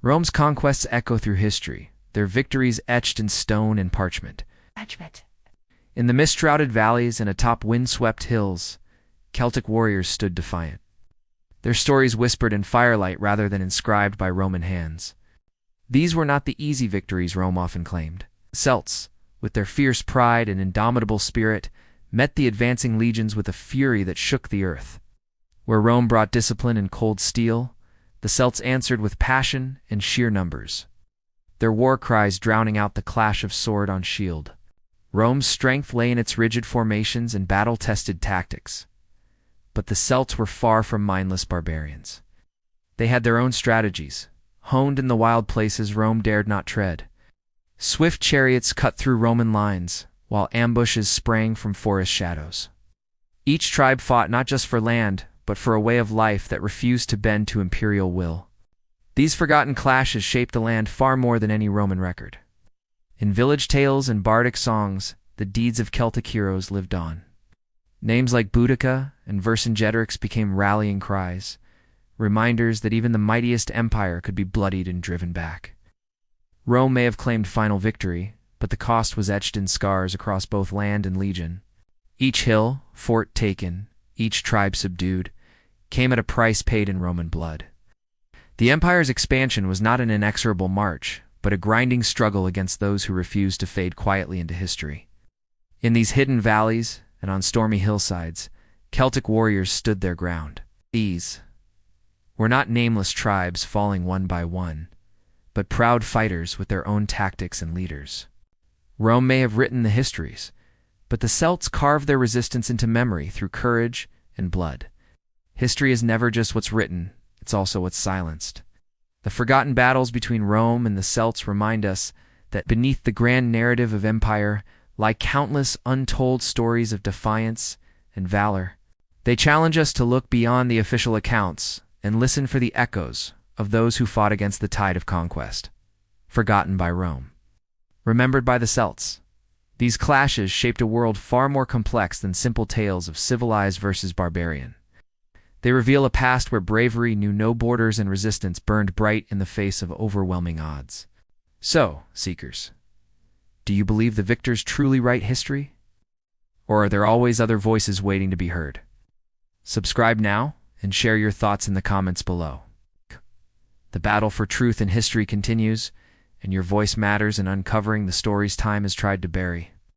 Rome's conquests echo through history, their victories etched in stone and parchment. In the mist-shrouded valleys and atop wind-swept hills, Celtic warriors stood defiant. Their stories whispered in firelight rather than inscribed by Roman hands. These were not the easy victories Rome often claimed. The Celts, with their fierce pride and indomitable spirit, met the advancing legions with a fury that shook the earth. Where Rome brought discipline and cold steel, the Celts answered with passion and sheer numbers, their war cries drowning out the clash of sword on shield. Rome's strength lay in its rigid formations and battle-tested tactics. But the Celts were far from mindless barbarians. They had their own strategies, honed in the wild places Rome dared not tread. Swift chariots cut through Roman lines, while ambushes sprang from forest shadows. Each tribe fought not just for land, but for a way of life that refused to bend to imperial will. These forgotten clashes shaped the land far more than any Roman record. In village tales and bardic songs, the deeds of Celtic heroes lived on. Names like Boudica and Vercingetorix became rallying cries, reminders that even the mightiest empire could be bloodied and driven back. Rome may have claimed final victory, but the cost was etched in scars across both land and legion. Each hill, fort taken, each tribe subdued, came at a price paid in Roman blood. The empire's expansion was not an inexorable march, but a grinding struggle against those who refused to fade quietly into history. In these hidden valleys and on stormy hillsides, Celtic warriors stood their ground. These were not nameless tribes falling one by one, but proud fighters with their own tactics and leaders. Rome may have written the histories, but the Celts carved their resistance into memory through courage and blood. History is never just what's written, it's also what's silenced. The forgotten battles between Rome and the Celts remind us that beneath the grand narrative of empire lie countless untold stories of defiance and valor. They challenge us to look beyond the official accounts and listen for the echoes of those who fought against the tide of conquest, forgotten by Rome, remembered by the Celts. These clashes shaped a world far more complex than simple tales of civilized versus barbarian. They reveal a past where bravery knew no borders and resistance burned bright in the face of overwhelming odds. So, seekers, do you believe the victors truly write history? Or are there always other voices waiting to be heard? Subscribe now and share your thoughts in the comments below. The battle for truth and history continues, and your voice matters in uncovering the stories time has tried to bury.